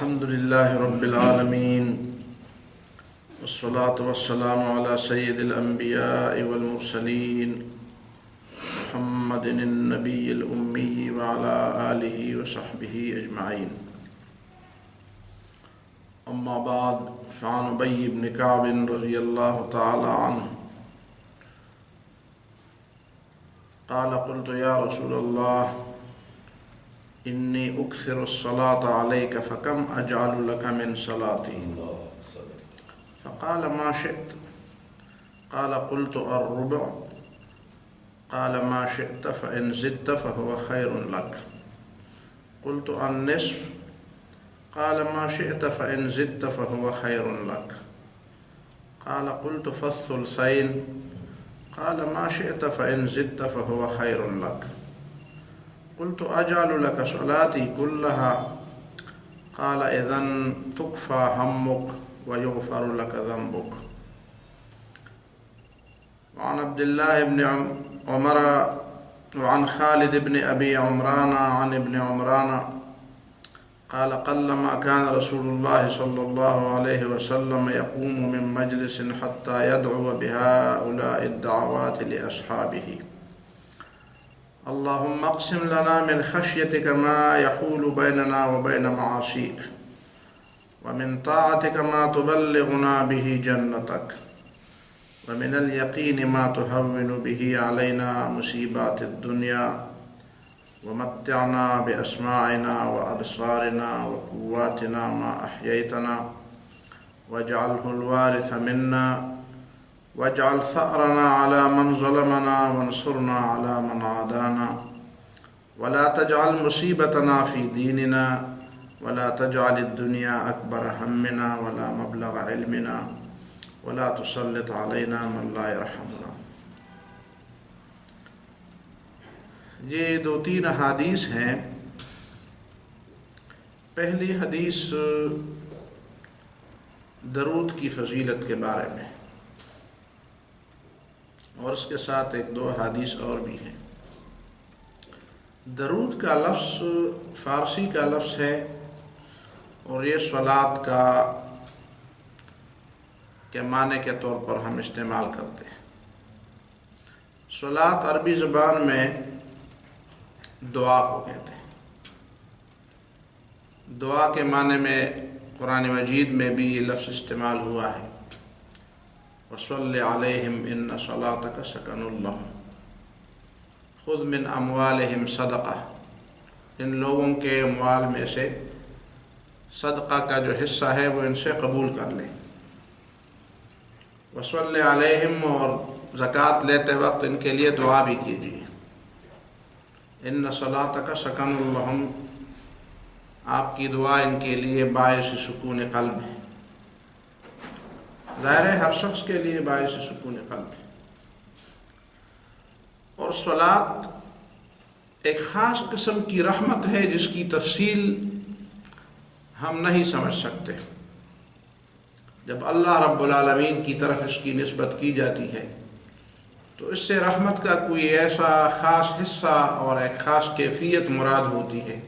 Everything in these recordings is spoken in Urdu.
الحمد لله رب العالمين والصلاة والسلام على سيد الأنبياء والمرسلين محمد النبي الأمي وعلى آله وصحبه أجمعين. أما بعد، فعن أبي بن كعب رضي الله تعالى عنه قال: قلت يا رسول الله إني أكثر الصلاة عليك فكم أجعل لك من صلاتي؟ فقال: ما شئت. قال: قلت: الربع. قال: ما شئت، فإن زدت فهو خير لك. قلت: النصف. قال: ما شئت، فإن زدت فهو خير لك. قال: قلت: فالثلثين. قال: ما شئت، فإن زدت فهو خير لك. قلت: أجعل لك صلاتي كلها؟ قال: إذن تكفى همك ويغفر لك ذنبك. وعن عبد الله بن عمر وعن خالد بن أبي عمران عن ابن عمران قال: قلما كان رسول الله صلى الله عليه وسلم يقوم من مجلس حتى يدعو بهؤلاء الدعوات لأصحابه: اللهم اقسم لنا من خشيتك ما يحول بيننا وبين معاصيك، ومن طاعتك ما تبلغنا به جنتك، ومن اليقين ما تهون به علينا مصيبات الدنيا، ومتعنا بأسماعنا وأبصارنا وقواتنا ما أحييتنا، واجعله الوارث منا، واجعل ثأرنا على من ظلمنا، وانصرنا على من عادانا، ولا تجعل مصيبتنا في ديننا، ولا تجعل الدنيا أكبر همنا ولا مبلغ علمنا، ولا تسلط علينا من لا يرحمنا. یہ 2-3 احادیث ہیں. پہلی حدیث درود کی فضیلت کے بارے میں، اور اس کے ساتھ 1-2 احادیث اور بھی ہیں. درود کا لفظ فارسی کا لفظ ہے، اور یہ صلاۃ کا کے معنی کے طور پر ہم استعمال کرتے ہیں. صلاۃ عربی زبان میں دعا کو کہتے ہیں. دعا کے معنی میں قرآن مجید میں بھی یہ لفظ استعمال ہوا ہے: وَصَلِّ عَلَيْهِمْ إِنَّ صَلَاتَكَ سَكَنٌ لَهُمْ خُذْ مِنْ أَمْوَالِهِمْ صَدَقَةً. ان لوگوں کے اموال میں سے صدقہ کا جو حصہ ہے وہ ان سے قبول کر لیں. وَصَلِّ عَلَيْهِمْ، اور زکوٰۃ لیتے وقت ان کے لیے دعا بھی کیجیے. إِنَّ صَلَاتَكَ سَكَنٌ لَهُمْ، آپ کی دعا ان کے لیے باعث سکون قلب ہے. ظاہر ہے ہر شخص کے لیے باعث سکون قلب ہے. اور صلاۃ ایک خاص قسم کی رحمت ہے جس کی تفصیل ہم نہیں سمجھ سکتے. جب اللہ رب العالمین کی طرف اس کی نسبت کی جاتی ہے تو اس سے رحمت کا کوئی ایسا خاص حصہ اور ایک خاص کیفیت مراد ہوتی ہے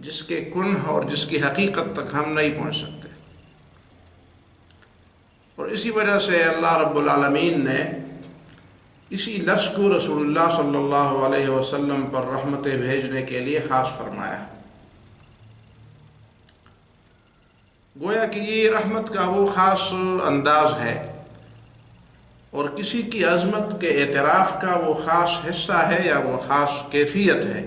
جس کے کنہ اور جس کی حقیقت تک ہم نہیں پہنچ سکتے. اور اسی وجہ سے اللہ رب العالمین نے اسی لفظ کو رسول اللہ صلی اللہ علیہ وسلم پر رحمتیں بھیجنے کے لیے خاص فرمایا. گویا کہ یہ رحمت کا وہ خاص انداز ہے اور کسی کی عظمت کے اعتراف کا وہ خاص حصہ ہے یا وہ خاص کیفیت ہے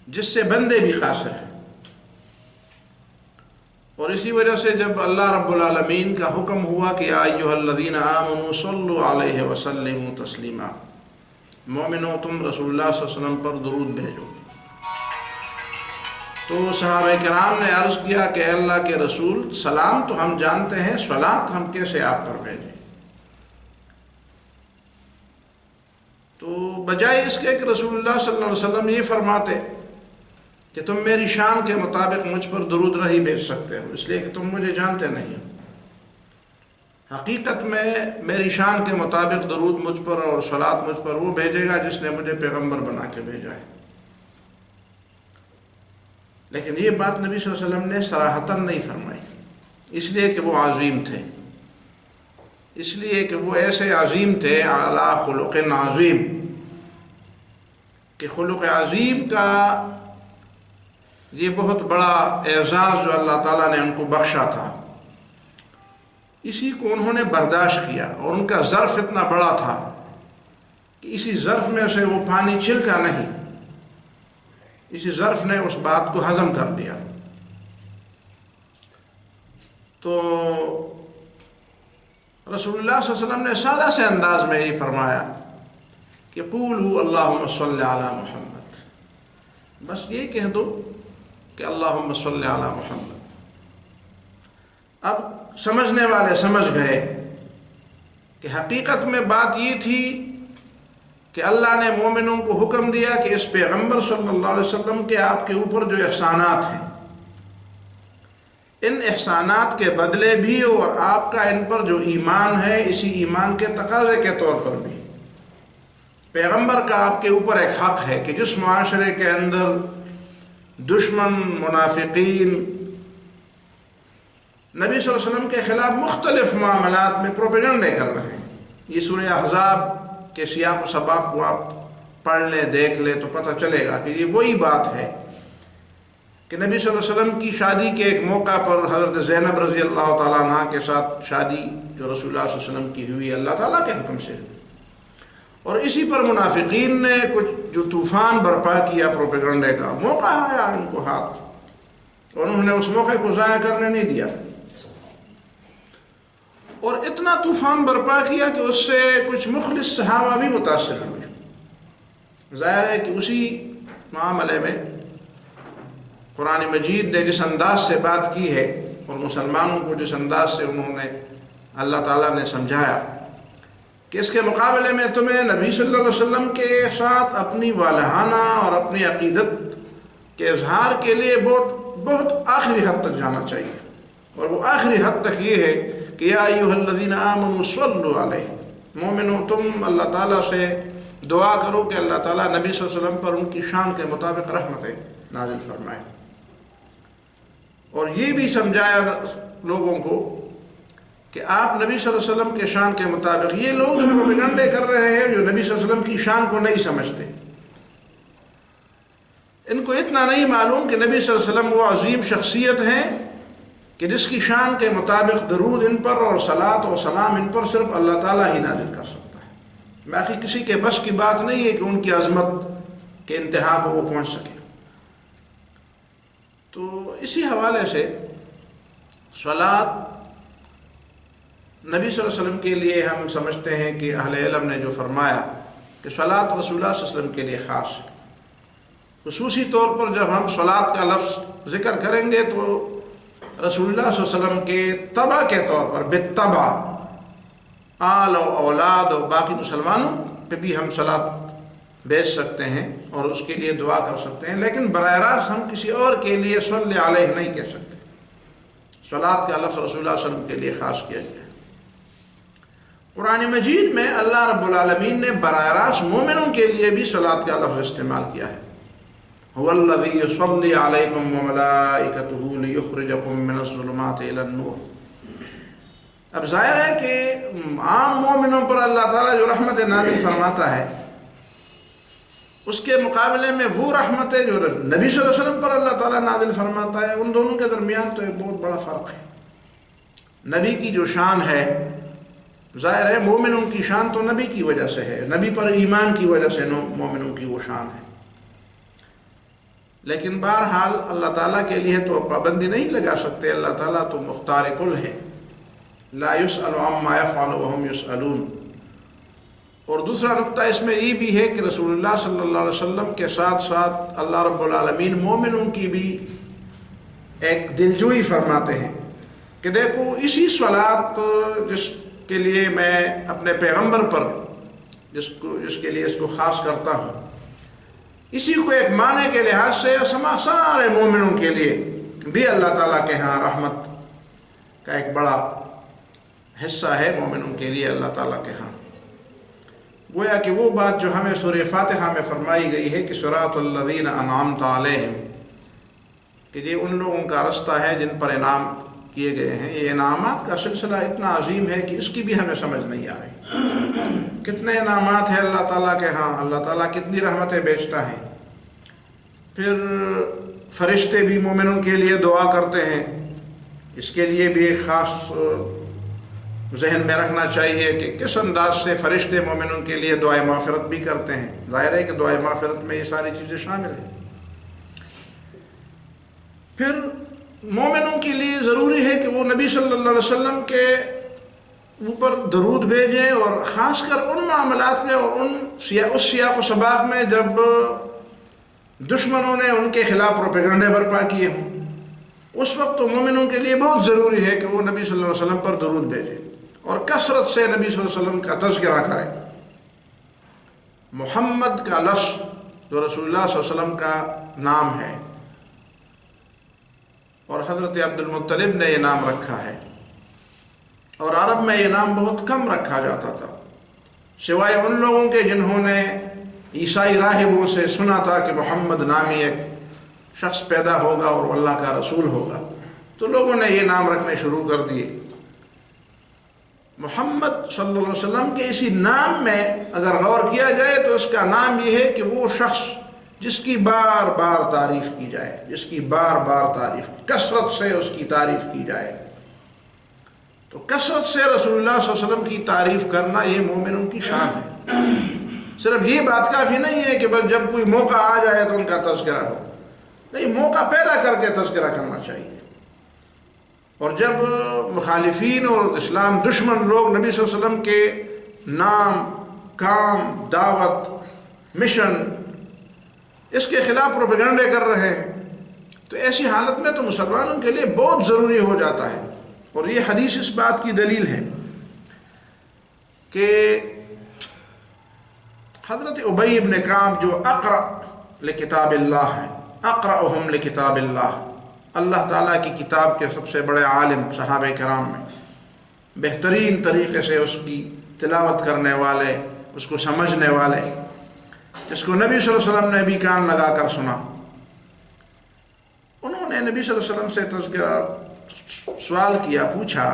جس سے بندے بھی قاصر ہیں. اور اسی وجہ سے جب اللہ رب العالمین کا حکم ہوا کہ یا ایھا الذین آمنوا صلوا علیہ وسلموا تسلیما، مومنو تم رسول اللہ صلی اللہ علیہ وسلم پر درود بھیجو، تو صحابہ کرام نے عرض کیا کہ اے اللہ کے رسول، سلام تو ہم جانتے ہیں، صلاۃ ہم کیسے آپ پر بھیجیں؟ تو بجائے اس کے کہ رسول اللہ صلی اللہ علیہ وسلم یہ فرماتے کہ تم میری شان کے مطابق مجھ پر درود نہیں بھیج سکتے ہو اس لیے کہ تم مجھے جانتے نہیں ہو، حقیقت میں میری شان کے مطابق درود مجھ پر اور صلاۃ مجھ پر وہ بھیجے گا جس نے مجھے پیغمبر بنا کے بھیجا ہے. لیکن یہ بات نبی صلی اللہ علیہ وسلم نے صراحتاً نہیں فرمائی، اس لیے کہ وہ عظیم تھے، اس لیے کہ وہ ایسے عظیم تھے، اعلیٰ خلق عظیم، کہ خلق عظیم کا یہ بہت بڑا اعزاز جو اللہ تعالیٰ نے ان کو بخشا تھا، اسی کو انہوں نے برداشت کیا، اور ان کا ظرف اتنا بڑا تھا کہ اسی ظرف میں سے وہ پانی چھلکا نہیں، اسی ظرف نے اس بات کو ہضم کر لیا۔ تو رسول اللہ صلی اللہ علیہ وسلم نے سادہ سے انداز میں یہ فرمایا کہ قولوا اللہم صلی علی محمد، بس یہ کہہ دو کہ اللہم صلی علی محمد۔ اب سمجھنے والے سمجھ گئے کہ حقیقت میں بات یہ تھی کہ اللہ نے مومنوں کو حکم دیا کہ اس پیغمبر صلی اللہ علیہ وسلم کے آپ کے اوپر جو احسانات ہیں، ان احسانات کے بدلے بھی اور آپ کا ان پر جو ایمان ہے، اسی ایمان کے تقاضے کے طور پر بھی پیغمبر کا آپ کے اوپر ایک حق ہے کہ جس معاشرے کے اندر دشمن منافقین نبی صلی اللہ علیہ وسلم کے خلاف مختلف معاملات میں پروپیگنڈے کر رہے ہیں، یہ سورہ احزاب کے سیاق و سباق کو آپ پڑھ لیں دیکھ لیں تو پتہ چلے گا کہ یہ وہی بات ہے کہ نبی صلی اللہ علیہ وسلم کی شادی کے ایک موقع پر حضرت زینب رضی اللہ تعالیٰ عنہ کے ساتھ شادی جو رسول اللہ صلی اللہ علیہ وسلم کی ہوئی اللہ تعالیٰ کے حکم سے، اور اسی پر منافقین نے کچھ جو طوفان برپا کیا پروپیگنڈے کا، موقع آیا ان کو ہاتھ، اور انہوں نے اس موقع کو ضائع کرنے نہیں دیا، اور اتنا طوفان برپا کیا کہ اس سے کچھ مخلص صحابہ بھی متاثر ہوئے۔ ظاہر ہے کہ اسی معاملے میں قرآن مجید نے جس انداز سے بات کی ہے اور مسلمانوں کو جس انداز سے انہوں نے اللہ تعالیٰ نے سمجھایا کہ اس کے مقابلے میں تمہیں نبی صلی اللہ علیہ وسلم کے ساتھ اپنی والہانہ اور اپنی عقیدت کے اظہار کے لیے بہت آخری حد تک جانا چاہیے، اور وہ آخری حد تک یہ ہے کہ یا ایھا الذین آمنوا صلوا علیہ، مومنو تم اللہ تعالیٰ سے دعا کرو کہ اللہ تعالیٰ نبی صلی اللہ علیہ وسلم پر ان کی شان کے مطابق رحمتیں نازل فرمائے، اور یہ بھی سمجھایا لوگوں کو کہ آپ نبی صلی اللہ علیہ وسلم کے شان کے مطابق، یہ لوگ پروپیگنڈے کر رہے ہیں جو نبی صلی اللہ علیہ وسلم کی شان کو نہیں سمجھتے، ان کو اتنا نہیں معلوم کہ نبی صلی اللہ علیہ وسلم وہ عظیم شخصیت ہیں کہ جس کی شان کے مطابق درود ان پر اور صلاۃ و سلام ان پر صرف اللہ تعالیٰ ہی نازل کر سکتا ہے، باقی کسی کے بس کی بات نہیں ہے کہ ان کی عظمت کے انتہا کو وہ پہنچ سکے۔ تو اسی حوالے سے صلاۃ نبی صلی اللہ علیہ وسلم کے لیے ہم سمجھتے ہیں کہ اہل علم نے جو فرمایا کہ صلاۃ رسول اللہ صلی اللہ علیہ وسلم کے لیے خاص ہے، خصوصی طور پر جب ہم صلاۃ کا لفظ ذکر کریں گے تو رسول اللہ صلی اللہ علیہ وسلم کے تبع کے طور پر بالتبع آل و اولاد و باقی مسلمانوں پہ بھی ہم صلاۃ بھیج سکتے ہیں اور اس کے لیے دعا کر سکتے ہیں، لیکن براہ راست ہم کسی اور کے لیے صلی علیہ نہیں کہہ سکتے، صلاۃ کا لفظ رسول اللہ صلی اللہ علیہ وسلم کے لیے خاص کیا گیا ہے۔ قرآن مجید میں اللہ رب العالمین نے براہ راست مومنوں کے لیے بھی صلاۃ کا لفظ استعمال کیا ہے، هو الذی یصلی علیکم وملائکتہ لیخرجکم من الظلمات الی النور۔ اب ظاہر ہے کہ عام مومنوں پر اللہ تعالیٰ جو رحمت نازل فرماتا ہے، اس کے مقابلے میں وہ رحمتیں جو نبی صلی اللہ علیہ وسلم پر اللہ تعالیٰ نازل فرماتا ہے، ان دونوں کے درمیان تو ایک بہت بڑا فرق ہے۔ نبی کی جو شان ہے، ظاہر ہے مومنوں کی شان تو نبی کی وجہ سے ہے، نبی پر ایمان کی وجہ سے مومنوں کی وہ شان ہے، لیکن بہرحال اللہ تعالیٰ کے لیے تو پابندی نہیں لگا سکتے، اللہ تعالیٰ تو مختار کل ہے، لا یسأل عما یفعل وهم یسألون۔ اور دوسرا نقطہ اس میں یہ بھی ہے کہ رسول اللہ صلی اللہ علیہ وسلم کے ساتھ ساتھ اللہ رب العالمین مومنوں کی بھی ایک دلجوئی فرماتے ہیں کہ دیکھو اسی صلاۃ جس کے لیے میں اپنے پیغمبر پر جس کے لیے اس کو خاص کرتا ہوں، اسی کو ایک معنی کے لحاظ سے سارے مومنوں کے لیے بھی اللہ تعالیٰ کے ہاں رحمت کا ایک بڑا حصہ ہے، مومنوں کے لیے اللہ تعالیٰ کے ہاں۔ گویا کہ وہ بات جو ہمیں سورہ فاتحہ میں فرمائی گئی ہے کہ صراط الذین انعمت علیہم، کہ یہ ان لوگوں کا رستہ ہے جن پر انعام کیے گئے ہیں. یہ انعامات کا سلسلہ اتنا عظیم ہے کہ اس کی بھی ہمیں سمجھ نہیں آ رہی. کتنے انعامات ہیں اللہ تعالیٰ کے ہاں، اللہ تعالیٰ کتنی رحمتیں بیچتا ہے. پھر فرشتے بھی مومنوں کے لیے دعا کرتے ہیں. اس کے لیے بھی ایک خاص ذہن میں رکھنا چاہیے کہ کس انداز سے فرشتے مومنوں کے لیے دعائے مغفرت بھی کرتے ہیں. ظاہر ہے کہ دعائے مغفرت میں یہ ساری چیزیں شامل ہیں. پھر مومنوں کے لیے ضروری ہے کہ وہ نبی صلی اللہ علیہ وسلم کے اوپر درود بھیجیں، اور خاص کر ان معاملات میں اور اس سیاق و سباق میں جب دشمنوں نے ان کے خلاف پروپیگنڈے برپا کیے ہوں. اس وقت تو مومنوں کے لیے بہت ضروری ہے کہ وہ نبی صلی اللہ علیہ وسلم پر درود بھیجیں اور کثرت سے نبی صلی اللہ علیہ وسلم کا تذکرہ کریں. محمد کا لفظ جو رسول اللہ صلی اللہ علیہ وسلم کا نام ہے، اور حضرت عبد المطلب نے یہ نام رکھا ہے، اور عرب میں یہ نام بہت کم رکھا جاتا تھا سوائے ان لوگوں کے جنہوں نے عیسائی راہبوں سے سنا تھا کہ محمد نامی ایک شخص پیدا ہوگا اور اللہ کا رسول ہوگا، تو لوگوں نے یہ نام رکھنے شروع کر دیے. محمد صلی اللہ علیہ وسلم کے اسی نام میں اگر غور کیا جائے تو اس کا نام یہ ہے کہ وہ شخص جس کی بار بار تعریف کی جائے، جس کی بار بار تعریف، کثرت سے اس کی تعریف کی جائے. تو کثرت سے رسول اللہ صلی اللہ علیہ وسلم کی تعریف کرنا یہ مومنوں کی شان ہے. صرف یہ بات کافی نہیں ہے کہ بس جب کوئی موقع آ جائے تو ان کا تذکرہ ہو، نہیں، موقع پیدا کر کے تذکرہ کرنا چاہیے. اور جب مخالفین اور اسلام دشمن لوگ نبی صلی اللہ علیہ وسلم کے نام، کام، دعوت، مشن، اس کے خلاف پروپیگنڈے کر رہے ہیں، تو ایسی حالت میں تو مسلمانوں کے لیے بہت ضروری ہو جاتا ہے. اور یہ حدیث اس بات کی دلیل ہے کہ حضرت ابی بن کعب جو اقرأ لکتاب اللہ ہیں، اقرأہم لکتاب اللہ، اللہ تعالیٰ کی کتاب کے سب سے بڑے عالم صحابہ کرام میں بہترین طریقے سے اس کی تلاوت کرنے والے، اس کو سمجھنے والے، جس کو نبی صلی اللہ علیہ وسلم نے بھی کان لگا کر سنا، انہوں نے نبی صلی اللہ علیہ وسلم سے تذکرہ سوال کیا، پوچھا.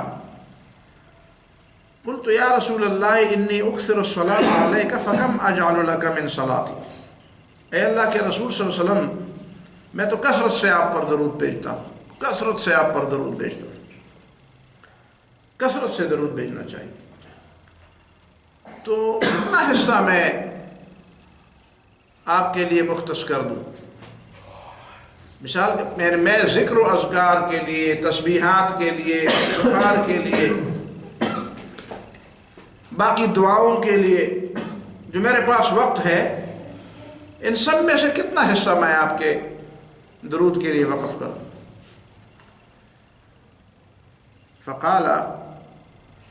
قلت یا رسول اللہ انی اکثر الصلاۃ علیک فکم اجعل لک من صلاتی. اے اللہ کے رسول صلی اللہ علیہ وسلم، میں تو کثرت سے آپ پر درود بھیجتا ہوں، کثرت سے آپ پر درود بھیجتا ہوں. کثرت سے درود بھیجنا چاہیے. تو اتنا حصہ میں آپ کے لیے مختص کر دوں. مثال میں ذکر و اذکار کے لیے، تسبیحات کے لیے، استغفار کے لیے، باقی دعاؤں کے لیے جو میرے پاس وقت ہے، ان سب میں سے کتنا حصہ میں آپ کے درود کے لیے وقف کروں. فقال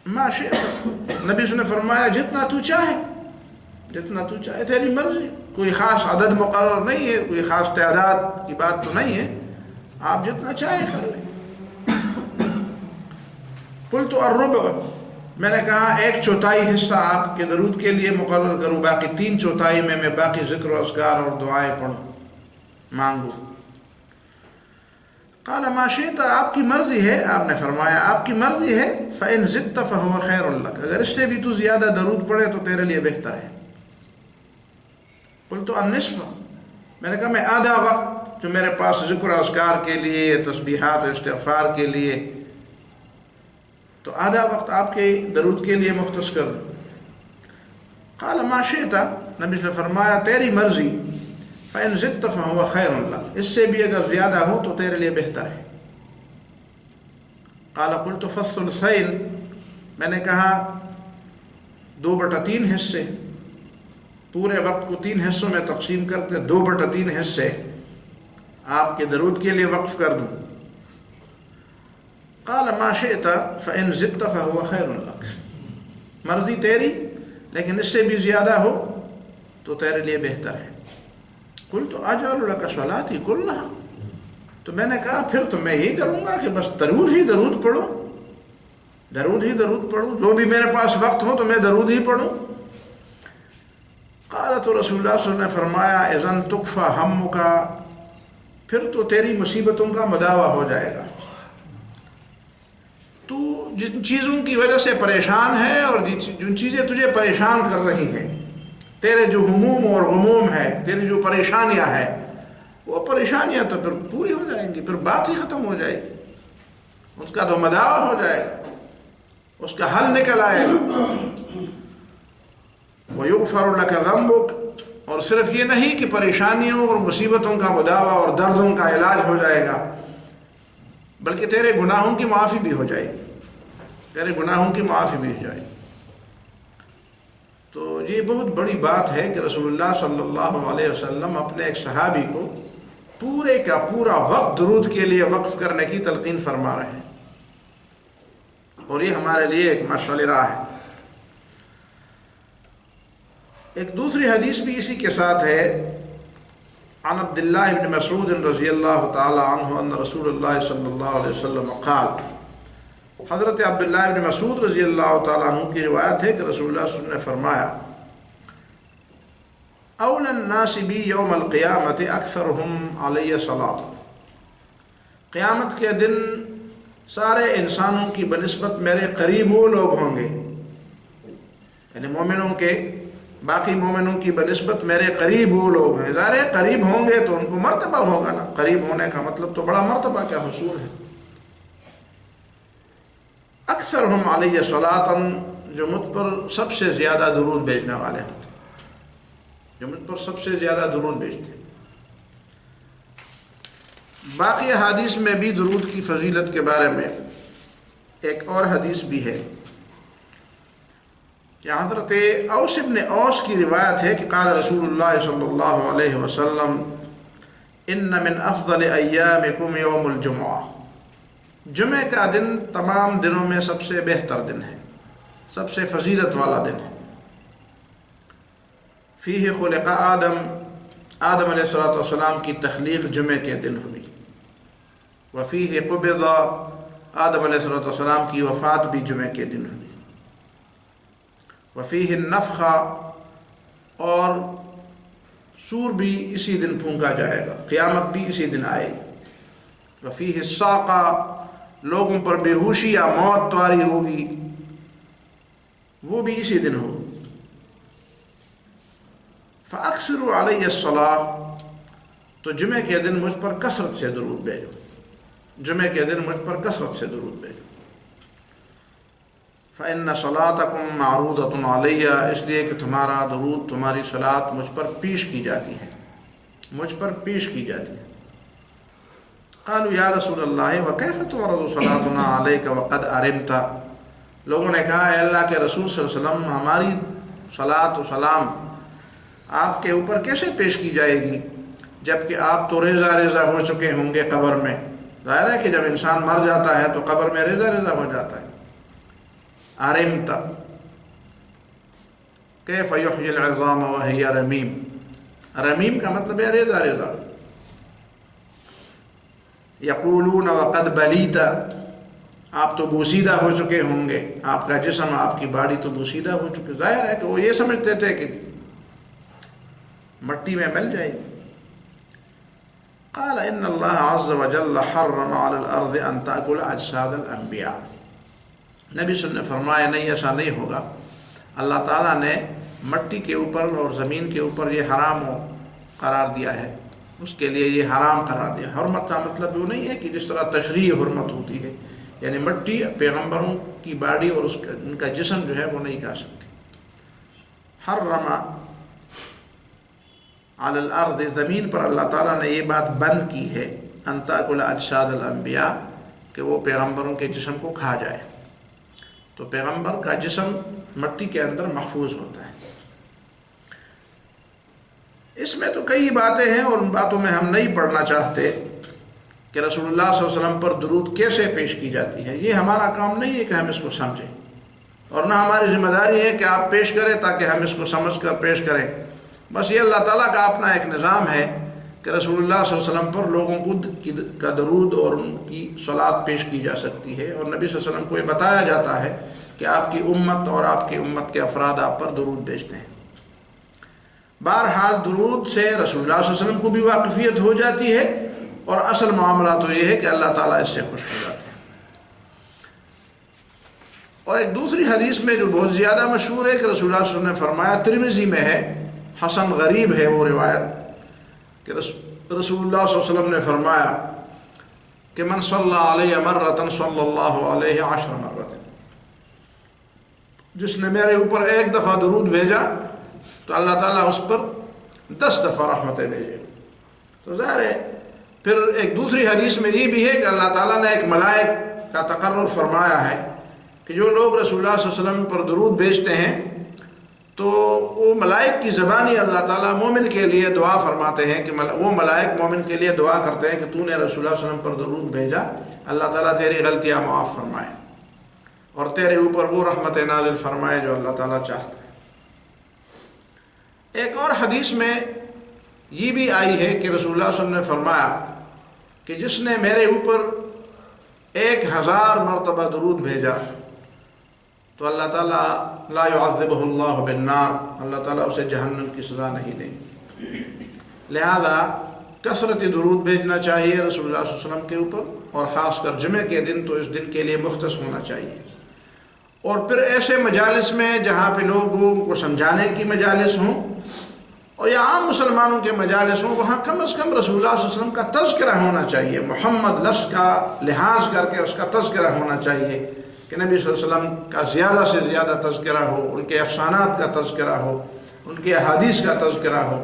ما شئت، نبی صلی اللہ علیہ وسلم نے فرمایا جتنا تو چاہے، جتنا تو چاہے، تیری مرضی. کوئی خاص عدد مقرر نہیں ہے، کوئی خاص تعداد کی بات تو نہیں ہے، آپ جتنا چاہے کر لیں. قلت الربع، میں نے کہا 1/4 حصہ آپ کے درود کے لیے مقرر کروں، باقی 3/4 میں باقی ذکر و اذکار اور دعائیں پڑھوں، مانگوں. قال ما شئت، آپ کی مرضی ہے. آپ نے فرمایا آپ کی مرضی ہے. فإن زدت فهو خير لك، اگر اس سے بھی تو زیادہ درود پڑھے تو تیرے لیے بہتر ہے. قلت النصف، میں نے کہا میں آدھا وقت جو میرے پاس ذکر و اذکار کے لیے، تسبیحات و استغفار کے لیے، تو آدھا وقت آپ کے درود کے لیے مختص کر دوں. قال ما شئت، نبی نے فرمایا تیری مرضی. فإن زدت فهو خير لك، اس سے بھی اگر زیادہ ہو تو تیرے لیے بہتر ہے. قال قلت فالثلثين، میں نے کہا 2/3 حصے، پورے وقت کو 3 حصوں میں تقسیم کرتے 2/3 حصے آپ کے درود کے لیے وقف کر دوں. قال ما شئت فإن زدت فهو خير لك، مرضی تیری، لیکن اس سے بھی زیادہ ہو تو تیرے لیے بہتر ہے. قلت اجعل لك صلاتي كلها، تو میں نے کہا پھر تو میں یہی کروں گا کہ بس درود ہی درود پڑھوں، درود ہی درود پڑھوں، جو بھی میرے پاس وقت ہو تو میں درود ہی پڑھوں. قال تو رسول اللہ صلی اللہ علیہ وسلم نے فرمایا اذن تکفى همك، پھر تو تیری مصیبتوں کا مداوع ہو جائے گا. تو جن چیزوں کی وجہ سے پریشان ہے اور جن چیزیں تجھے پریشان کر رہی ہیں، تیرے جو ہموم اور غموم ہے، تیری جو پریشانیاں ہیں، وہ پریشانیاں تو پھر پوری ہو جائیں گی، پھر بات ہی ختم ہو جائے گی، اس کا تو مداوع ہو جائے گا، اس کا حل نکل آئے گا. وَيُغْفَرُ لَكَ ذَنْبُكَ، اور صرف یہ نہیں کہ پریشانیوں اور مصیبتوں کا مداوع اور دردوں کا علاج ہو جائے گا، بلکہ تیرے گناہوں کی معافی بھی ہو جائے گی، تیرے گناہوں کی معافی بھی ہو جائے گی. تو یہ بہت بڑی بات ہے کہ رسول اللہ صلی اللہ علیہ وسلم اپنے ایک صحابی کو پورے کا پورا وقت درود کے لیے وقف کرنے کی تلقین فرما رہے ہیں، اور یہ ہمارے لیے ایک مشعل راہ ہے. ایک دوسری حدیث بھی اسی کے ساتھ ہے. عن عبد اللہ بن مسعود رضی اللہ تعالی عنہ ان رسول اللہ صلی اللہ علیہ وسلم قال، حضرت عبداللہ بن مسعود رضی اللہ تعالیٰ عنہ کی روایت ہے کہ رسول اللہ صلی اللہ علیہ وسلم نے فرمایا، اولا الناس بی یوم القیامت اکثرهم علی صلاۃ، قیامت کے دن سارے انسانوں کی بنسبت میرے قریب وہ لوگ ہوں گے، یعنی مومنوں کے، باقی مومنوں کی بنسبت میرے قریب وہ لوگ ہیں. ظاہر قریب ہوں گے تو ان کو مرتبہ ہوگا نا، قریب ہونے کا مطلب تو بڑا مرتبہ کا حصول ہے. اکثرهم علی صلاۃ، جو مجھ پر سب سے زیادہ درود بھیجنے والے ہوتے ہیں، جو مجھ پر سب سے زیادہ درود بھیجتے ہیں. باقی حدیث میں بھی درود کی فضیلت کے بارے میں ایک اور حدیث بھی ہے کہ حضرت اوس بن اوس کی روایت ہے کہ قال رسول اللہ صلی اللہ علیہ وسلم، ان من افضل ایامکم یوم الجمعہ، جمعہ کا دن تمام دنوں میں سب سے بہتر دن ہے، سب سے فضیلت والا دن ہے. فیہ خلق آدم، آدم علیہ السلام کی تخلیق جمعہ کے دن ہوئی. وفیہ قبض، آدم علیہ السلام کی وفات بھی جمعہ کے دن ہوئی. وفیہ النفخہ، اور سور بھی اسی دن پھونکا جائے گا، قیامت بھی اسی دن آئے گی. وفیہ الساقہ، لوگوں پر بے ہوشی یا موت طاری ہوگی، وہ بھی اسی دن ہوگی. فاکثروا علی الصلاۃ، تو جمعہ کے دن مجھ پر کثرت سے درود بھیجو، جمعہ کے دن مجھ پر کثرت سے درود بھیجو. فإن صلاتکم معروضۃ علی، اس لیے کہ تمہارا درود، تمہاری صلاۃ مجھ پر پیش کی جاتی ہے، مجھ پر پیش کی جاتی ہے. قالوا یا رسول اللہ وکیف تعرض صلاتنا علیک وقد ارمت، لوگوں نے کہا اے اللہ کے رسول صلی اللہ علیہ وسلم، ہماری صلاۃ و سلام آپ کے اوپر کیسے پیش کی جائے گی جبکہ آپ تو ریزہ ریزہ ہو چکے ہوں گے قبر میں. ظاہر ہے کہ جب انسان مر جاتا ہے تو قبر میں ریزہ ریزہ ہو جاتا ہے. ارمت کیف یحیی العظام وہی رمیم، رمیم کا مطلب ہے ریزہ ریزہ. یقولون وقد بلیت، آپ تو بوسیدہ ہو چکے ہوں گے، آپ کا جسم، آپ کی باڈی تو بوسیدہ ہو چکے. ظاہر ہے کہ وہ یہ سمجھتے تھے کہ مٹی میں مل جائے گی. قال ان اللہ عز وجل حرم علی الارض ان تاکل اجساد الانبیاء، نبی صلی اللہ علیہ وسلم نے فرمایا نہیں، ایسا نہیں ہوگا. اللہ تعالیٰ نے مٹی کے اوپر اور زمین کے اوپر یہ حرام قرار دیا ہے، اس کے لیے یہ حرام قرار دیا. حرمت کا مطلب وہ نہیں ہے کہ جس طرح تشریح حرمت ہوتی ہے، یعنی مٹی پیغمبروں کی باڈی اور ان کا جسم جو ہے وہ نہیں کھا سکتی. حرم علی الارض، زمین پر اللہ تعالیٰ نے یہ بات بند کی ہے، ان تاکل اجساد الانبیاء، کہ وہ پیغمبروں کے جسم کو کھا جائے. تو پیغمبر کا جسم مٹی کے اندر محفوظ ہوتا ہے. اس میں تو کئی باتیں ہیں اور ان باتوں میں ہم نہیں پڑھنا چاہتے کہ رسول اللہ صلی اللہ علیہ وسلم پر درود کیسے پیش کی جاتی ہے. یہ ہمارا کام نہیں ہے کہ ہم اس کو سمجھیں، اور نہ ہماری ذمہ داری ہے کہ آپ پیش کریں تاکہ ہم اس کو سمجھ کر پیش کریں. بس یہ اللہ تعالیٰ کا اپنا ایک نظام ہے کہ رسول اللہ صلی اللہ علیہ وسلم پر لوگوں کا درود اور ان کی صلاۃ پیش کی جا سکتی ہے، اور نبی صلی اللہ علیہ وسلم کو یہ بتایا جاتا ہے کہ آپ کی امت اور آپ کی امت کے افراد آپ پر درود بھیجتے ہیں. بہرحال درود سے رسول اللہ صلی اللہ علیہ وسلم کو بھی واقفیت ہو جاتی ہے اور اصل معاملہ تو یہ ہے کہ اللہ تعالیٰ اس سے خوش ہو جاتے ہیں۔ اور ایک دوسری حدیث میں جو بہت زیادہ مشہور ہے کہ رسول اللہ صلی اللہ علیہ وسلم نے فرمایا، ترمذی میں ہے، حسن غریب ہے وہ روایت، کہ رسول اللہ صلی اللہ علیہ وسلم نے فرمایا کہ من صلی علیہ مرۃ صلی اللہ علیہ عشر مرۃ، جس نے میرے اوپر ایک دفعہ درود بھیجا تو اللہ تعالیٰ اس پر 10 دفعہ رحمتیں بھیجے۔ تو ظاہر ہے پھر ایک دوسری حدیث میں یہ بھی ہے کہ اللہ تعالیٰ نے ایک ملائک کا تقرر فرمایا ہے کہ جو لوگ رسول اللہ صلی اللہ علیہ وسلم پر درود بھیجتے ہیں تو وہ ملائک کی زبانی اللہ تعالیٰ مومن کے لیے دعا فرماتے ہیں کہ وہ ملائک مومن کے لیے دعا کرتے ہیں کہ تو نے رسول اللہ صلی اللہ علیہ وسلم پر درود بھیجا، اللہ تعالیٰ تیری غلطیاں معاف فرمائے اور تیرے اوپر وہ رحمت نازل فرمائے جو اللہ تعالیٰ چاہتا ہے۔ ایک اور حدیث میں یہ بھی آئی ہے کہ رسول اللہ صلی اللہ علیہ وسلم نے فرمایا کہ جس نے میرے اوپر 1000 مرتبہ درود بھیجا تو اللہ تعالیٰ لا يعذبہ اللہ بالنار، اللہ تعالیٰ اسے جہنم کی سزا نہیں دیں گے۔ لہذا کثرت درود بھیجنا چاہیے رسول اللہ صلی اللہ علیہ وسلم کے اوپر، اور خاص کر جمعہ کے دن تو اس دن کے لیے مختص ہونا چاہیے۔ اور پھر ایسے مجالس میں جہاں پہ لوگوں کو سمجھانے کی مجالس ہوں اور یا عام مسلمانوں کے مجالس ہوں، وہاں کم از کم رسول اللہ صلی اللہ علیہ وسلم کا تذکرہ ہونا چاہیے، محمد لفظ کا لحاظ کر کے اس کا تذکرہ ہونا چاہیے کہ نبی صلی اللہ علیہ وسلم کا زیادہ سے زیادہ تذکرہ ہو، ان کے احسانات کا تذکرہ ہو، ان کے احادیث کا تذکرہ ہو،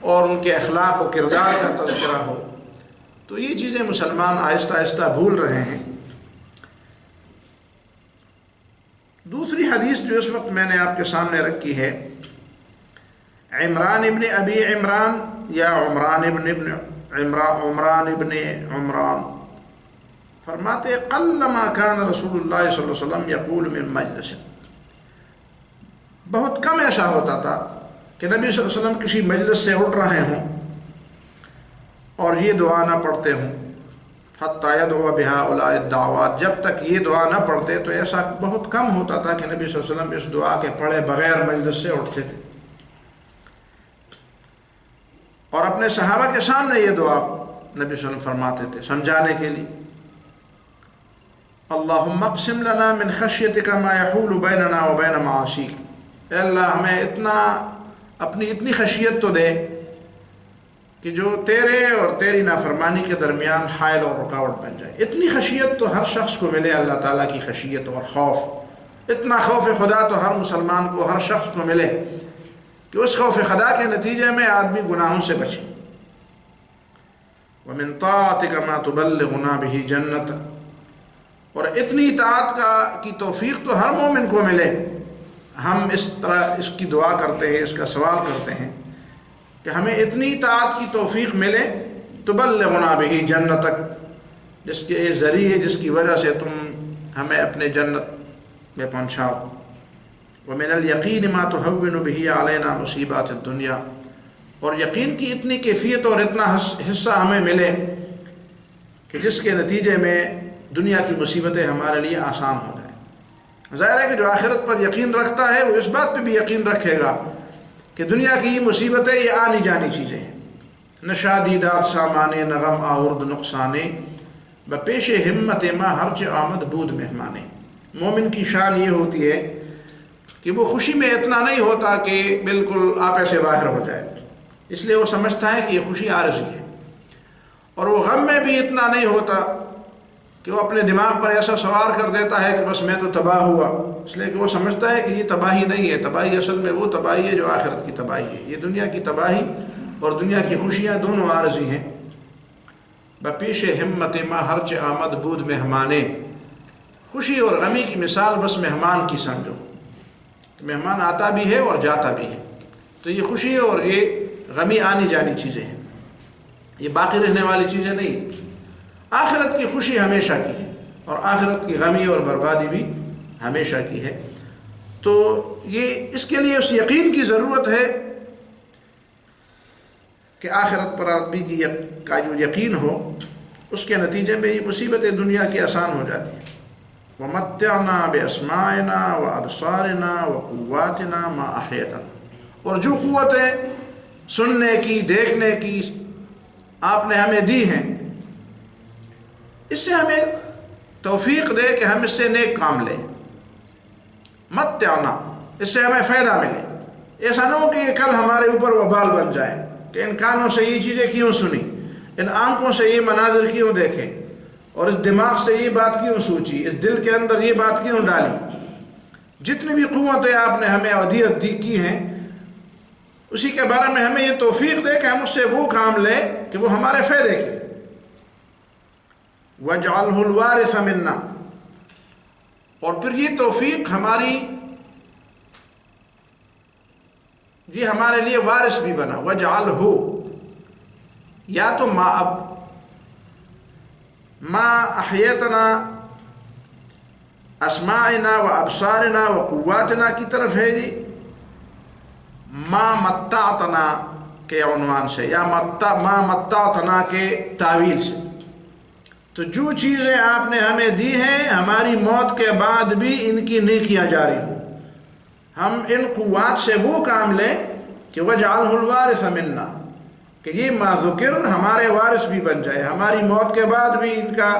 اور ان کے اخلاق و کردار کا تذکرہ ہو۔ تو یہ چیزیں مسلمان آہستہ آہستہ بھول رہے ہیں۔ دوسری حدیث جو اس وقت میں نے آپ کے سامنے رکھی ہے، عمران ابن ابی عمران یا عمران ابن عمران فرماتے قلما کان رسول اللہ صلی اللہ علیہ وسلم یقول من مجلس، بہت کم ایسا ہوتا تھا کہ نبی صلی اللہ علیہ وسلم کسی مجلس سے اٹھ رہے ہوں اور یہ دعا نہ پڑھتے ہوں، حتی یدعو بہؤلاء الدعوات، جب تک یہ دعا نہ پڑھتے تو ایسا بہت کم ہوتا تھا کہ نبی صلی اللہ علیہ وسلم اس دعا کے پڑھے بغیر مجلس سے اٹھتے تھے، اور اپنے صحابہ کے سامنے یہ دعا نبی صلی اللہ علیہ وسلم فرماتے تھے سمجھانے کے لیے، اللہم اقسم لنا من خشیتک ما یحول بیننا وبین معاصیک، اے اللہ ہمیں اپنی اتنی خشیت تو دے کہ جو تیرے اور تیری نافرمانی کے درمیان حائل اور رکاوٹ بن جائے۔ اتنی خشیت تو ہر شخص کو ملے، اللہ تعالیٰ کی خشیت اور خوف، اتنا خوف خدا تو ہر مسلمان کو، ہر شخص کو ملے کہ اس خوف خدا کے نتیجے میں آدمی گناہوں سے بچے۔ وَمِن طَاعَتِكَ مَا تُبَلِّغُنَا بِهِ جَنَّتَ، اور اتنی اطاعت کی توفیق تو ہر مومن کو ملے۔ ہم اس طرح اس کی دعا کرتے ہیں، اس کا سوال کرتے ہیں کہ ہمیں اتنی اطاعت کی توفیق ملے تبلغنا بِهِ جنتک، جس کے ذریعے، جس کی وجہ سے تم ہمیں اپنے جنت میں پہنچاؤ۔ وَمِنَ الْيَقِينِ مَا تُهَوِّنُ بِهِ عَلَيْنَا مُصِيبَاتِ الدُّنْيَا، اور یقین کی اتنی کیفیت اور اتنا حصہ ہمیں ملے کہ جس کے نتیجے میں دنیا کی مصیبتیں ہمارے لیے آسان ہو جائیں۔ ظاہر ہے کہ جو آخرت پر یقین رکھتا ہے وہ اس بات پہ بھی یقین رکھے گا کہ دنیا کی یہ مصیبتیں یہ آنی جانی چیزیں ہیں، نشادیدات سامانے نغم آورد نقصانے بپیش ہمت ما ہرچ آمد بود مہمانے۔ مومن کی شان یہ ہوتی ہے کہ وہ خوشی میں اتنا نہیں ہوتا کہ بالکل آپے سے باہر ہو جائے، اس لیے وہ سمجھتا ہے کہ یہ خوشی عارضی ہے، اور وہ غم میں بھی اتنا نہیں ہوتا کہ وہ اپنے دماغ پر ایسا سوار کر دیتا ہے کہ بس میں تو تباہ ہوا، اس لیے کہ وہ سمجھتا ہے کہ یہ تباہی نہیں ہے، تباہی اصل میں وہ تباہی ہے جو آخرت کی تباہی ہے۔ یہ دنیا کی تباہی اور دنیا کی خوشیاں دونوں عارضی ہیں۔ بپیش ہمت ما ہرچ آمد بود مہمانے، خوشی اور غمی کی مثال بس مہمان کی سمجھو، مہمان آتا بھی ہے اور جاتا بھی ہے، تو یہ خوشی اور یہ غمی آنی جانی چیزیں ہیں، یہ باقی رہنے والی چیزیں نہیں۔ آخرت کی خوشی ہمیشہ کی ہے اور آخرت کی غمی اور بربادی بھی ہمیشہ کی ہے۔ تو یہ اس کے لیے اس یقین کی ضرورت ہے کہ آخرت پر آدمی کا جو یقین ہو، اس کے نتیجے میں یہ مصیبتیں دنیا کی آسان ہو جاتی ہیں۔ وَمَتِّعْنَا بِأَسْمَاعِنَا وَأَبْصَارِنَا وَقُوَّاتِنَا مَا أَحْيَيْتَنَا، اور جو قوتیں سننے کی، دیکھنے کی آپ نے ہمیں دی ہیں، اس سے ہمیں توفیق دے کہ ہم اس سے نیک کام لیں، متعنا، اس سے ہمیں فائدہ ملے. ایسا نہ ہو کہ یہ کل ہمارے اوپر وبال بن جائے کہ ان کانوں سے یہ چیزیں کیوں سنی، ان آنکھوں سے یہ مناظر کیوں دیکھے، اور اس دماغ سے یہ بات کیوں سوچی، اس دل کے اندر یہ بات کیوں ڈالی. جتنی بھی قوتیں آپ نے ہمیں عطیت کی ہیں، اسی کے بارے میں ہمیں یہ توفیق دے کہ ہم اس سے وہ کام لیں کہ وہ ہمارے فائدے کے. وَاجْعَلْهُ الْوَارِثَ مِنَّا، اور پھر یہ توفیق ہمارے لیے وارث بھی بنا. وَاجْعَلْهُ، یا تو ما احیتنا اسماعنا و ابصارنا و قواتنا کی طرف ہے جی، ما متعتنا کے عنوان سے، یا ما متعتنا کے تعویل سے. تو جو چیزیں آپ نے ہمیں دی ہیں، ہماری موت کے بعد بھی ان کی نیکیاں جاری ہوں. ہم ان قوات سے وہ کام لیں کہ وَاجْعَلْهُ الْوَارِثَ مِنَّا، کہ یہ ما ذکر ہمارے وارث بھی بن جائے، ہماری موت کے بعد بھی ان کا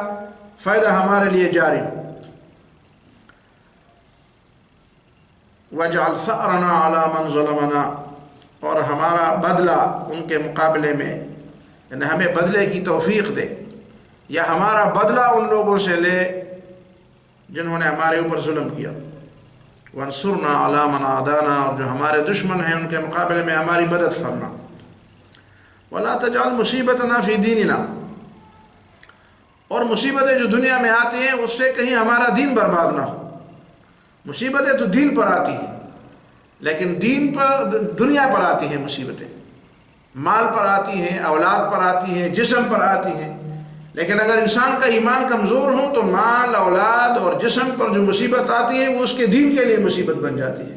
فائدہ ہمارے لیے جاری ہو. وَاجْعَلْ ثَأْرَنَا عَلَى مَنْ ظَلَمَنَا، اور ہمارا بدلہ ان کے مقابلے میں، یعنی ہمیں بدلے کی توفیق دے، یا ہمارا بدلہ ان لوگوں سے لے جنہوں نے ہمارے اوپر ظلم کیا. وَانْصُرْنَا عَلَى مَنْ عَادَانَا، اور جو ہمارے دشمن ہیں ان کے مقابلے میں ہماری مدد فرما. وَلَا تَجْعَلْ مُصِيبَتَنَا فِي دِينِنَا، اور مصیبتیں جو دنیا میں آتی ہیں اس سے کہیں ہمارا دین برباد نہ ہو. مصیبتیں تو دین پر آتی ہیں، لیکن دنیا پر آتی ہیں مصیبتیں، مال پر آتی ہیں، اولاد پر آتی ہیں، جسم پر آتی ہیں. لیکن اگر انسان کا ایمان کمزور ہو تو مال، اولاد اور جسم پر جو مصیبت آتی ہے وہ اس کے دین کے لیے مصیبت بن جاتی ہے،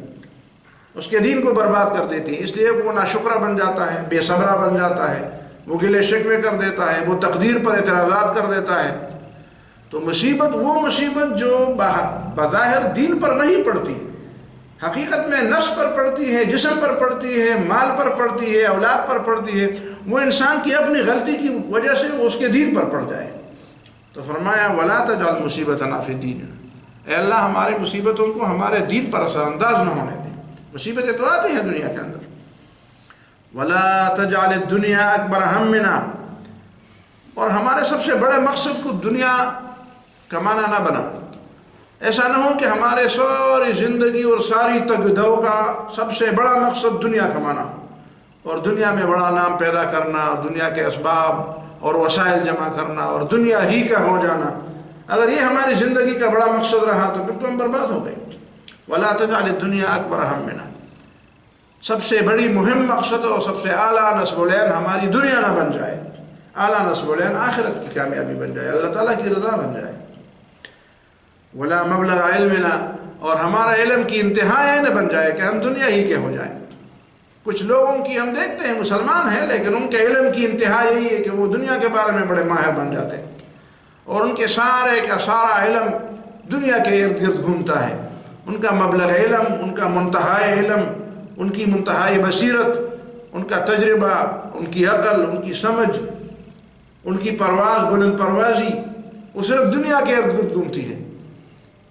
اس کے دین کو برباد کر دیتی ہے. اس لیے وہ ناشکرہ بن جاتا ہے، بے صبرہ بن جاتا ہے، وہ گلے شکوے کر دیتا ہے، وہ تقدیر پر اعتراضات کر دیتا ہے. تو مصیبت، وہ مصیبت جو بظاہر دین پر نہیں پڑتی، حقیقت میں نفس پر پڑتی ہے، جسم پر پڑتی ہے، مال پر پڑتی ہے، اولاد پر پڑتی ہے، وہ انسان کی اپنی غلطی کی وجہ سے وہ اس کے دین پر پڑ جائے. تو فرمایا وَلَا تَجْعَلْ مُصِيبَتَنَا فِي دِينِنَا، اے اللہ ہماری مصیبتوں کو ہمارے دین پر اثر انداز نہ ہونے دیں. مصیبتیں تو آتی ہیں دنیا کے اندر. وَلَا تَجْعَلِ الدُّنْيَا أَكْبَرَ هَمِّنَا، اور ہمارے سب سے بڑے مقصد کو دنیا کمانا نہ بنا. ایسا نہ ہو کہ ہمارے ساری زندگی اور ساری تگ دو کا سب سے بڑا مقصد دنیا کمانا اور دنیا میں بڑا نام پیدا کرنا، اور دنیا کے اسباب اور وسائل جمع کرنا اور دنیا ہی کا ہو جانا. اگر یہ ہماری زندگی کا بڑا مقصد رہا تو پھر تو ہم برباد ہو گئے. وَلَا تَجْعَلِ الدُّنْيَا أَكْبَرَ هَمِّنَا، سب سے بڑی مہم مقصد اور سب سے اعلیٰ نصب العین ہماری دنیا نہ بن جائے، اعلیٰ نصب العین آخرت کی کامیابی بن جائے، اللہ تعالیٰ کی رضا بن جائے. وَلَا مَبْلَغَ عِلْمِنَا، اور ہمارا علم کی انتہا یہ نہ بن جائے کہ ہم دنیا ہی کے ہو جائیں. کچھ لوگوں کی ہم دیکھتے ہیں مسلمان ہیں لیکن ان کے علم کی انتہا یہی ہے کہ وہ دنیا کے بارے میں بڑے ماہر بن جاتے ہیں، اور ان کے سارے کا سارا علم دنیا کے ارد گرد گھومتا ہے. ان کا مبلغ علم، ان کا منتہائی علم، ان کی منتہائی بصیرت، ان کا تجربہ، ان کی عقل، ان کی سمجھ، ان کی پرواز، بلند پروازی، وہ صرف دنیا کے ارد گرد گھومتی ہے.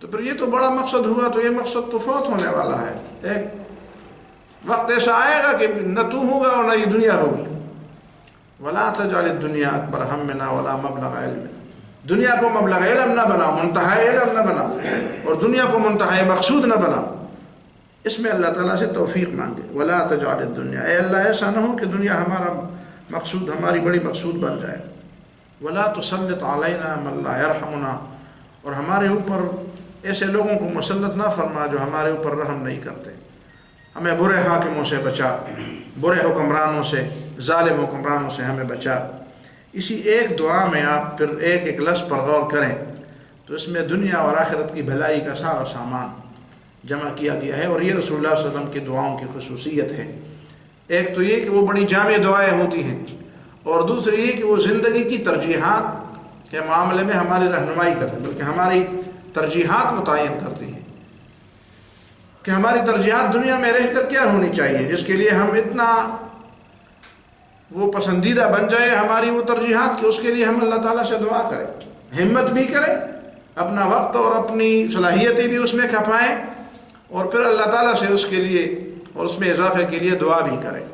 تو پھر یہ تو بڑا مقصد ہوا تو یہ مقصد تو فوت ہونے والا ہے. ایک وقت ایسا آئے گا کہ نہ تو ہوگا اور نہ یہ دنیا ہوگی. وَلَا تَجْعَلِ الدُّنْيَا أَكْبَرَ هَمِّنَا وَلَا مَبْلَغَ عِلْمِنَا، دنیا کو مبلغ علم نہ بنا، منتہائی علم نہ بنا، اور دنیا کو منتہائی مقصود نہ بنا. اس میں اللہ تعالیٰ سے توفیق مانگے. وَلَا تَجْعَلِ الدُّنْيَا، اے اللہ ایسا نہ ہو کہ دنیا ہمارا مقصود، ہماری بڑی مقصود بن جائے. وَلَا تُسَلِّطْ عَلَيْنَا مَن لَّا يَرْحَمُنَا، اور ہمارے اوپر ایسے لوگوں کو مسلط نہ فرما جو ہمارے اوپر رحم نہیں کرتے. ہمیں برے حاکموں سے بچا، برے حکمرانوں سے، ظالم حکمرانوں سے ہمیں بچا. اسی ایک دعا میں آپ پھر ایک ایک لفظ پر غور کریں تو اس میں دنیا اور آخرت کی بھلائی کا سارا سامان جمع کیا گیا ہے، اور یہ رسول اللہ صلی اللہ علیہ وسلم کی دعاؤں کی خصوصیت ہے. ایک تو یہ کہ وہ بڑی جامع دعائیں ہوتی ہیں، اور دوسری یہ کہ وہ زندگی کی ترجیحات کے معاملے میں ہماری رہنمائی کرتے ہیں، بلکہ ہماری ترجیحات متعین کرتی ہیں کہ ہماری ترجیحات دنیا میں رہ کر کیا ہونی چاہیے، جس کے لیے ہم اتنا وہ پسندیدہ بن جائے ہماری وہ ترجیحات، کہ اس کے لیے ہم اللہ تعالیٰ سے دعا کریں، ہمت بھی کریں، اپنا وقت اور اپنی صلاحیتیں بھی اس میں کھپائیں، اور پھر اللہ تعالیٰ سے اس کے لیے اور اس میں اضافے کے لیے دعا بھی کریں۔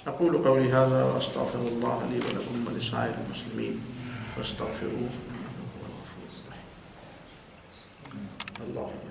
اقول قولی ھذا واستغفر اللہ لی ولکم ولسائر المسلمین فاستغفروہ انہ هو الغفور الرحیم۔ اللہ